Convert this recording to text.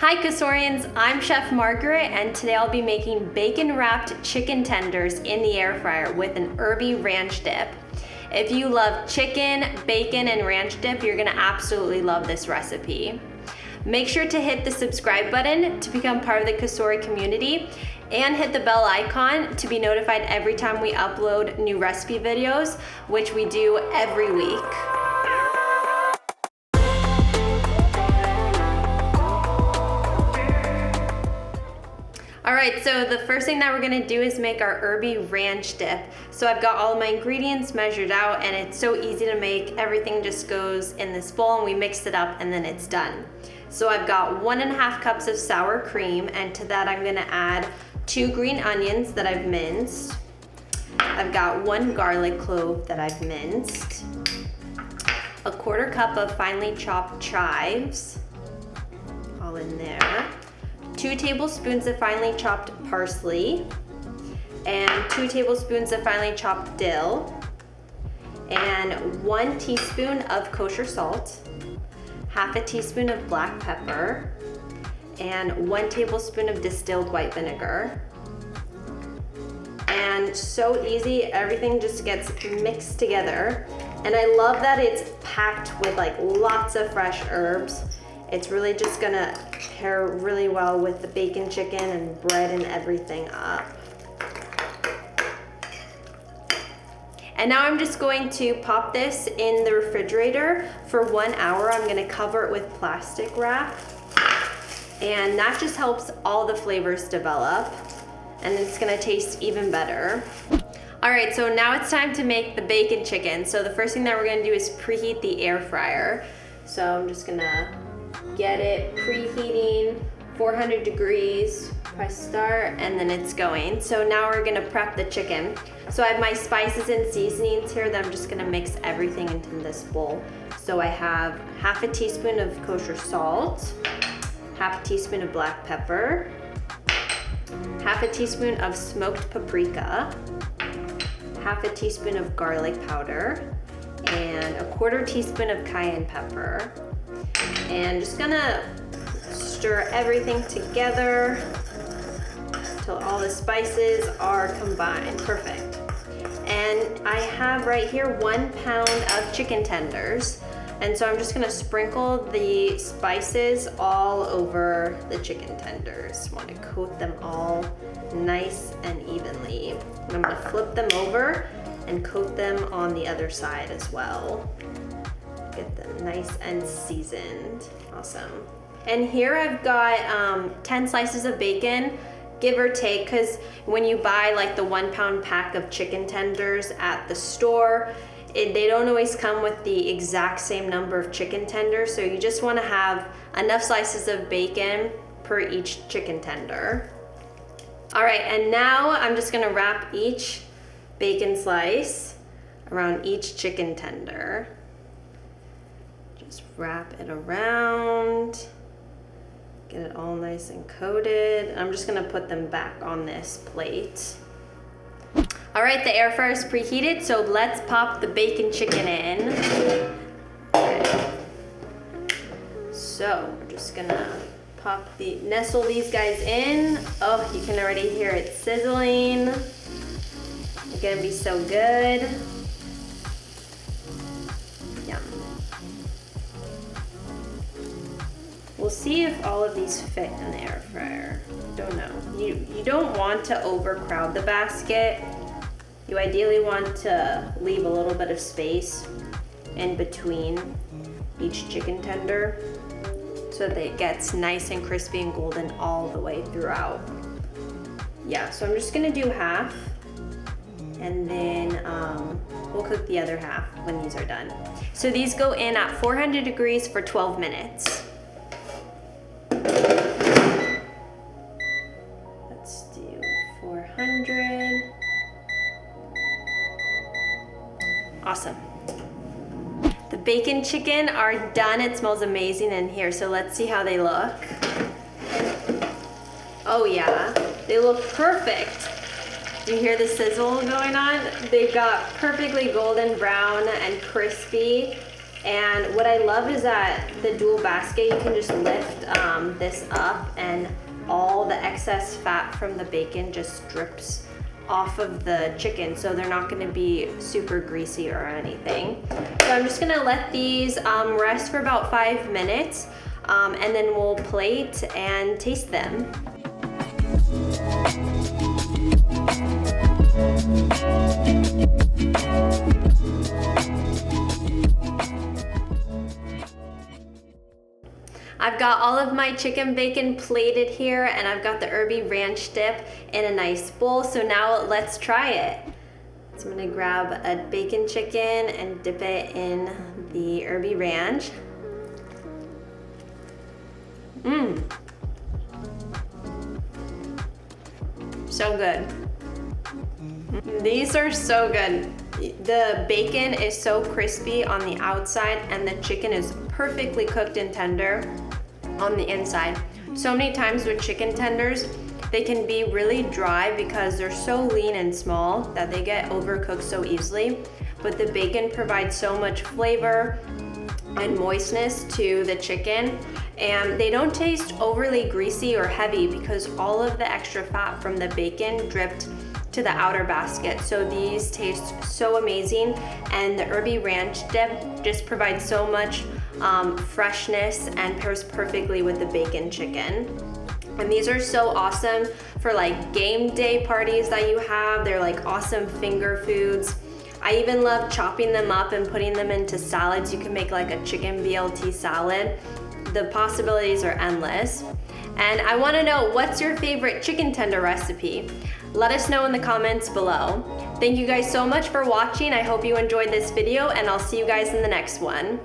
Hi Cosorians, I'm Chef Margaret and today I'll be making bacon wrapped chicken tenders in the air fryer with an Herby Ranch Dip. If you love chicken, bacon, and ranch dip, you're gonna absolutely love this recipe. Make sure to hit the subscribe button to become part of the Cosori community and hit the bell icon to be notified every time we upload new recipe videos, which we do every week. All right, so the first thing that we're gonna do is make our Herby Ranch Dip. So I've got all of my ingredients measured out and it's so easy to make. Everything just goes in this bowl and we mix it up and then it's done. So I've got 1.5 cups of sour cream, and to that I'm gonna add 2 green onions that I've minced. I've got 1 garlic clove that I've minced. A 1/4 cup of finely chopped chives, all in there. 2 tablespoons of finely chopped parsley, and 2 tablespoons of finely chopped dill, and 1 teaspoon of kosher salt, 1/2 teaspoon of black pepper, and 1 tablespoon of distilled white vinegar. And so easy, everything just gets mixed together. And I love that it's packed with like lots of fresh herbs. It's really just gonna pair really well with the bacon, chicken, and bread and everything up. And now I'm just going to pop this in the refrigerator for 1 hour. I'm gonna cover it with plastic wrap. And that just helps all the flavors develop, and it's gonna taste even better. All right, so now it's time to make the bacon chicken. So the first thing that we're gonna do is preheat the air fryer. So I'm just gonna get it preheating, 400 degrees, press start, and then it's going. So now we're gonna prep the chicken. So I have my spices and seasonings here that I'm just gonna mix everything into this bowl. So I have 1/2 teaspoon of kosher salt, 1/2 teaspoon of black pepper, 1/2 teaspoon of smoked paprika, 1/2 teaspoon of garlic powder, and 1/4 teaspoon of cayenne pepper. And just gonna stir everything together until all the spices are combined. Perfect. And I have right here 1 pound of chicken tenders. And so I'm just gonna sprinkle the spices all over the chicken tenders. I want to coat them all nice and evenly. And I'm gonna flip them over and coat them on the other side as well. Get them nice and seasoned. Awesome. And here I've got 10 slices of bacon, give or take, because when you buy like the 1 pound pack of chicken tenders at the store, they don't always come with the exact same number of chicken tenders, so you just want to have enough slices of bacon per each chicken tender. All right, and now I'm just gonna wrap each bacon slice around each chicken tender. Just wrap it around, get it all nice and coated. I'm just gonna put them back on this plate. All right, the air fryer is preheated, so let's pop the bacon chicken in. Okay. So we're just gonna nestle these guys in. Oh, you can already hear it sizzling. It's gonna be so good. Yum. We'll see if all of these fit in the air fryer. Don't know. You don't want to overcrowd the basket. You ideally want to leave a little bit of space in between each chicken tender so that it gets nice and crispy and golden all the way throughout. Yeah, so I'm just gonna do half, and then we'll cook the other half when these are done. So these go in at 400 degrees for 12 minutes. Let's do 400. Awesome. The bacon chicken are done. It smells amazing in here, so let's see how they look. Oh yeah, they look perfect. You hear the sizzle going on? They've got perfectly golden brown and crispy. And what I love is that the dual basket, you can just lift this up and all the excess fat from the bacon just drips off of the chicken, so they're not gonna be super greasy or anything. So I'm just gonna let these rest for about 5 minutes, and then we'll plate and taste them. I've got all of my chicken bacon plated here, and I've got the Herby Ranch Dip in a nice bowl, so now let's try it. So I'm gonna grab a bacon chicken and dip it in the Herby Ranch. So good. These are so good. The bacon is so crispy on the outside and the chicken is perfectly cooked and tender on the inside. So many times with chicken tenders, they can be really dry because they're so lean and small that they get overcooked so easily. But the bacon provides so much flavor and moistness to the chicken, and they don't taste overly greasy or heavy because all of the extra fat from the bacon dripped to the outer basket. So these taste so amazing, and the Herby Ranch Dip just provides so much freshness and pairs perfectly with the bacon chicken. And these are so awesome for like game day parties that you have. They're like awesome finger foods. I even love chopping them up and putting them into salads. You can make like a chicken BLT salad. The possibilities are endless. And I wanna know, what's your favorite chicken tender recipe? Let us know in the comments below. Thank you guys so much for watching. I hope you enjoyed this video, and I'll see you guys in the next one.